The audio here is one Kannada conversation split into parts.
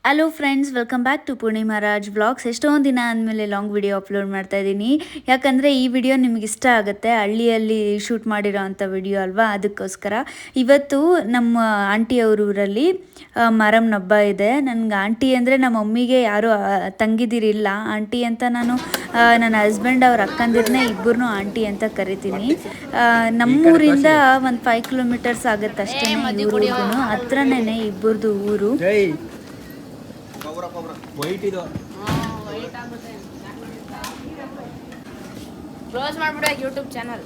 Hello friends, welcome back to Purnima Raj vlogs. ಎಷ್ಟೊಂದು ದಿನ ಆದಮೇಲೆ ಲಾಂಗ್ ವಿಡಿಯೋ ಅಪ್ಲೋಡ್ ಮಾಡ್ತಾ ಇದ್ದೀನಿ. ಯಾಕಂದರೆ ಈ ವಿಡಿಯೋ ನಿಮ್ಗೆ ಇಷ್ಟ ಆಗುತ್ತೆ. ಹಳ್ಳಿಯಲ್ಲಿ ಶೂಟ್ ಮಾಡಿರೋ ಅಂಥ ವಿಡಿಯೋ ಅಲ್ವಾ, ಅದಕ್ಕೋಸ್ಕರ. ಇವತ್ತು ನಮ್ಮ ಆಂಟಿಯವ್ರ ಊರಲ್ಲಿ ಮಾರಮ್ಮನ ಹಬ್ಬ ಇದೆ. ನನಗೆ ಆಂಟಿ ಅಂದರೆ ನಮ್ಮ ಮಮ್ಮಿಗೆ ಯಾರೂ ತಂಗಿದಿರಿಲ್ಲ. ಆಂಟಿ ಅಂತ ನಾನು ನನ್ನ ಹಸ್ಬೆಂಡ್ ಅವ್ರ ಅಕ್ಕಂದಿರನ್ನೇ ಇಬ್ಬರನ್ನೂ ಆಂಟಿ ಅಂತ ಕರಿತೀನಿ. ನಮ್ಮೂರಿಂದ ಒಂದು 5 ಕಿಲೋಮೀಟರ್ಸ್ ಆಗುತ್ತೆ ಅಷ್ಟೇ ಇವ್ರಿಗೂ. ಹತ್ರನೇ ಇಬ್ಬರದು ಊರು. ವೈಟ್ ಇದು ಕ್ಲೋಸ್ ಮಾಡ್ಬಿಡು ಯೂಟ್ಯೂಬ್ ಚಾನಲ್.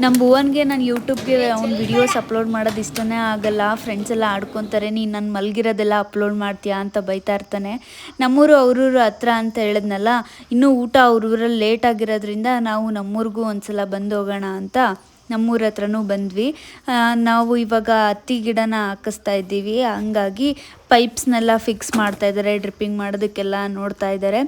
ನಮ್ಮ ಭುವನ್ಗೆ ನಾನು ಯೂಟ್ಯೂಬ್ಗೆ ಅವ್ನ ವಿಡಿಯೋಸ್ ಅಪ್ಲೋಡ್ ಮಾಡೋದು ಇಷ್ಟನೇ ಆಗಲ್ಲ. ಫ್ರೆಂಡ್ಸ್ ಎಲ್ಲ ಆಡ್ಕೊತಾರೆ, ನೀನು ನಾನು ಮಲಗಿರೋದೆಲ್ಲ ಅಪ್ಲೋಡ್ ಮಾಡ್ತೀಯಾ ಅಂತ ಬೈತಾ ಇರ್ತಾನೆ. ನಮ್ಮೂರು ಅವ್ರೂರು ಹತ್ರ ಅಂತ ಹೇಳಿದ್ನಲ್ಲ, ಇನ್ನೂ ಊಟ ಅವ್ರೂರಲ್ಲಿ ಲೇಟ್ ಆಗಿರೋದ್ರಿಂದ ನಾವು ನಮ್ಮೂರಿಗೂ ಒಂದ್ಸಲ ಬಂದು ಹೋಗೋಣ ಅಂತ ನಮ್ಮೂರ ಹತ್ರನೂ ಬಂದ್ವಿ. ನಾವು ಇವಾಗ ಹತ್ತಿ ಗಿಡನ ಹಾಕಿಸ್ತಾ ಇದ್ದೀವಿ. ಹಂಗಾಗಿ ಪೈಪ್ಸ್ನೆಲ್ಲ ಫಿಕ್ಸ್ ಮಾಡ್ತಾ ಇದ್ದಾರೆ, ಡ್ರಿಪ್ಪಿಂಗ್ ಮಾಡೋದಕ್ಕೆಲ್ಲ ನೋಡ್ತಾ ಇದ್ದಾರೆ.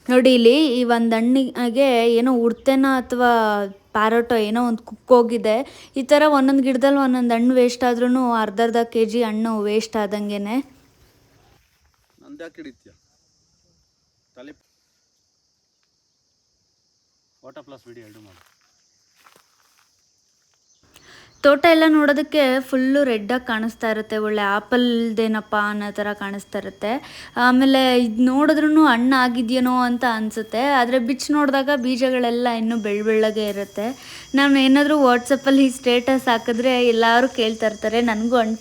ನೋಡಿ ಇಲ್ಲಿ ಈ ಒಂದು ಹಣ್ಣಿಗೆ ಏನೋ ಉಡ್ತೆನೋ ಅಥವಾ ಪ್ಯಾರಟೋ ಏನೋ ಒಂದು ಕುಕ್ಕೋಗಿದೆ. ಈ ಥರ ಒಂದೊಂದು ಗಿಡದಲ್ಲಿ ಒಂದೊಂದು ಹಣ್ಣು ವೇಸ್ಟ್ ಆದ್ರೂ ಅರ್ಧ kg ಹಣ್ಣು ವೇಸ್ಟ್ ಆದಂಗೆನೆ. ತೋಟ ಎಲ್ಲ ನೋಡೋದಕ್ಕೆ ಫುಲ್ಲು ರೆಡ್ಡಾಗಿ ಕಾಣಿಸ್ತಾ ಇರುತ್ತೆ. ಒಳ್ಳೆ ಆ್ಯಪಲ್ದೇನಪ್ಪ ಅನ್ನೋ ಥರ ಕಾಣಿಸ್ತಾ ಇರುತ್ತೆ. ಆಮೇಲೆ ಇದು ನೋಡಿದ್ರೂ ಹಣ್ಣು ಆಗಿದೆಯೇನೋ ಅಂತ ಅನಿಸುತ್ತೆ. ಆದರೆ ಬಿಚ್ಚಿ ನೋಡಿದಾಗ ಬೀಜಗಳೆಲ್ಲ ಇನ್ನೂ ಬೆಳ್ಳಗೆ ಇರುತ್ತೆ. ನಾನು ಏನಾದರೂ ವಾಟ್ಸಪ್ಪಲ್ಲಿ ಸ್ಟೇಟಸ್ ಹಾಕಿದ್ರೆ ಎಲ್ಲರೂ ಕೇಳ್ತಾ ಇರ್ತಾರೆ, ನನಗೂ ಹಣ್ಣು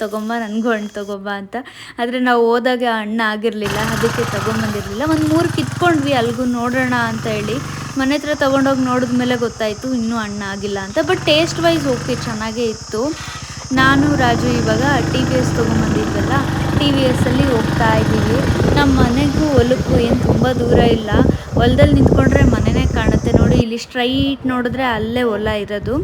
ತೊಗೊಂಬ ಅಂತ. ಆದರೆ ನಾವು ಹೋದಾಗ ಹಣ್ಣು ಆಗಿರಲಿಲ್ಲ, ಅದಕ್ಕೆ ತೊಗೊಂಬಂದಿರಲಿಲ್ಲ. ಒಂದು 3 ಕಿತ್ಕೊಂಡ್ವಿ ಅಲ್ಲಿಗೂ ನೋಡೋಣ ಅಂತ ಹೇಳಿ. ಮನೆ ಹತ್ರ ತೊಗೊಂಡೋಗಿ ನೋಡಿದ್ಮೇಲೆ ಗೊತ್ತಾಯಿತು ಇನ್ನೂ ಹಣ್ಣು ಆಗಿಲ್ಲ ಅಂತ. ಬಟ್ ಟೇಸ್ಟ್ ವೈಸ್ ಓಕೆ, ಚೆನ್ನಾಗೇ ಇತ್ತು. ನಾನು ರಾಜು ಇವಾಗ TVS ತೊಗೊಂಬಂದಿದ್ವಲ್ಲ, TVSಲ್ಲಿ ಹೋಗ್ತಾ ಇದ್ದೀವಿ. ನಮ್ಮ ಮನೆಗೂ ಹೊಲಕ್ಕೂ ಏನು ತುಂಬ ದೂರ ಇಲ್ಲ. ಹೊಲದಲ್ಲಿ ನಿಂತ್ಕೊಂಡ್ರೆ ಮನೆಯೇ ಕಾಣುತ್ತೆ. ನೋಡಿ ಇಲ್ಲಿ ಸ್ಟ್ರೈಟ್ ನೋಡಿದ್ರೆ ಅಲ್ಲೇ ಹೊಲ ಇರೋದು.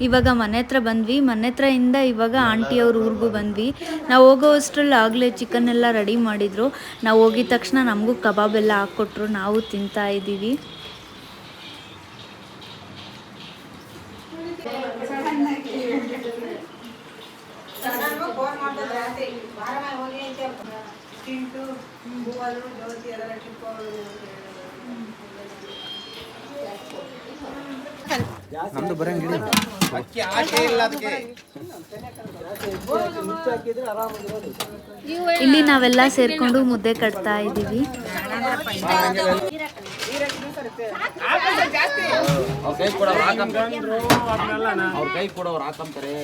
ಇವಾಗ ಮನೆ ಹತ್ರ ಬಂದ್ವಿ. ಮನೆ ಹತ್ರದಿಂದ ಇವಾಗ ಆಂಟಿಯವ್ರ ಊರಿಗೂ ಬಂದ್ವಿ. ನಾವು ಹೋಗೋ ಅಷ್ಟರಲ್ಲಿ ಆಗಲೇ ಚಿಕನ್ ಎಲ್ಲ ರೆಡಿ ಮಾಡಿದರು. ನಾವು ಹೋಗಿದ ತಕ್ಷಣ ನಮಗೂ ಕಬಾಬ್ ಎಲ್ಲ ಹಾಕ್ಕೊಟ್ರು, ನಾವು ತಿಂತಾ ಇದ್ದೀವಿ. ನಮ್ದು ಬರಂಗಿಲ್ಲ. ಇಲ್ಲಿ ನಾವೆಲ್ಲ ಸೇರ್ಕೊಂಡು ಮುದ್ದೆ ಕಟ್ತಾ ಇದ್ದೀವಿ. ಅವ್ರ ಕೈ ಕೊಡೋರು ಹಾಕಂತಾರೆ.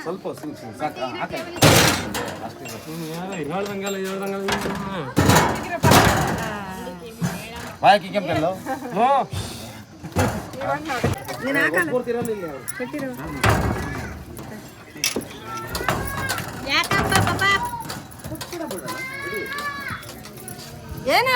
ಸ್ವಲ್ಪ ಬಾಯ್ ಕೆಂಪೆಲ್ಲೋ ಏನ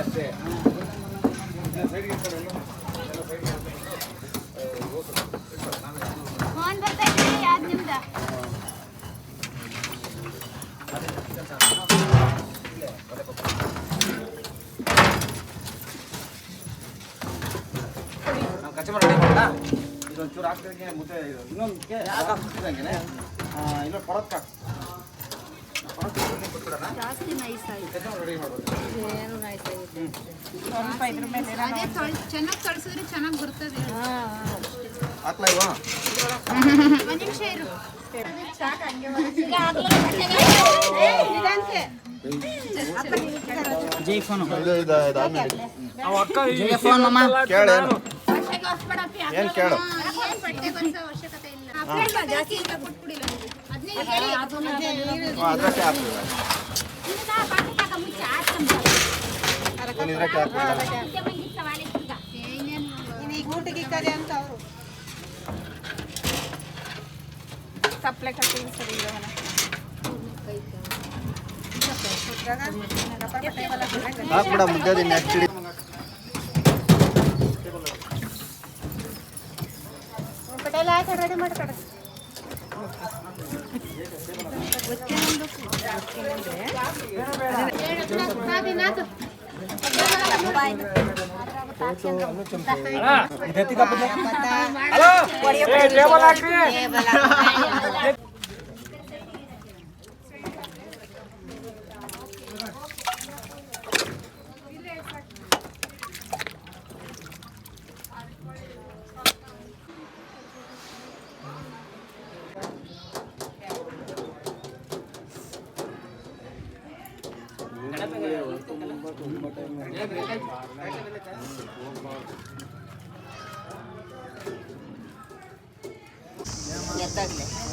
ಅಷ್ಟೇ. ಇದೊಂಚೂರು ಹಾಕ್ತಿದ್ದಂಗೆ ಮುದ್ದೆ ಇನ್ನೊಂದು ಇಲ್ಲ ಪರತ್ ಜಾಸ್ತಿ ನೈಸ್ ಆಯಿತು. ರೆಡಿ ಮಾಡೋದು. ಏನು ನೈಸ್ ಆಗಿದೆ. ಚೆನ್ನಾಗಿ ಕಳಿಸಿದ್ರೆ ಚೆನ್ನಾಗಿ ಬರ್ತದೆ. ಹಾಕ್ಲಾ ಇವಾ? ಒಂದು ನಿಮಿಷ ಇರು. ಏನು ಕೇಳು. ಅವಶ್ಯಕತೆ ಇಲ್ಲ. ಜಾಸ್ತಿ ಕೊಟ್ಬಿಡಿಲ್ಲ. ಅದಕ್ಕೆ ಹಾಕ್ಬಿಡಿ ಇದಕ್ಕೆ ಹಾಕ್ಬಿಡಿ ಊಟಕ್ಕೆ ಇಕ್ಕದೆ ಅಂತ ಅವರು ಸಪ್ಲೈ ಕಟ್ಟಿಂಗ್ ಸರಿ ಇರೋಣ ಹಾಕ್ಬಿಡ ಮುದ್ದೆ ನೆಕ್ಸ್ಟ್ ಪಟೇಲ್ ಆಯ್ತು ರೆಡಿ ಮಾಡ್ಕೊಡ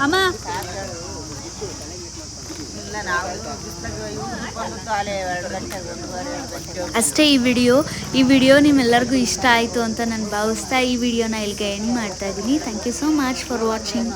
ಅಮ್ಮ ಅಷ್ಟೇ ಈ ವಿಡಿಯೋ ನಿಮ್ಮೆಲ್ಲರಿಗೂ ಇಷ್ಟ ಆಯಿತು ಅಂತ ನಾನು ಭಾವಿಸ್ತಾ ಈ ವಿಡಿಯೋನ ಇಲ್ಲಿಗೆ ಎಂಡ್ ಮಾಡ್ತಾ ಇದ್ದೀನಿ. Thank you so much for watching.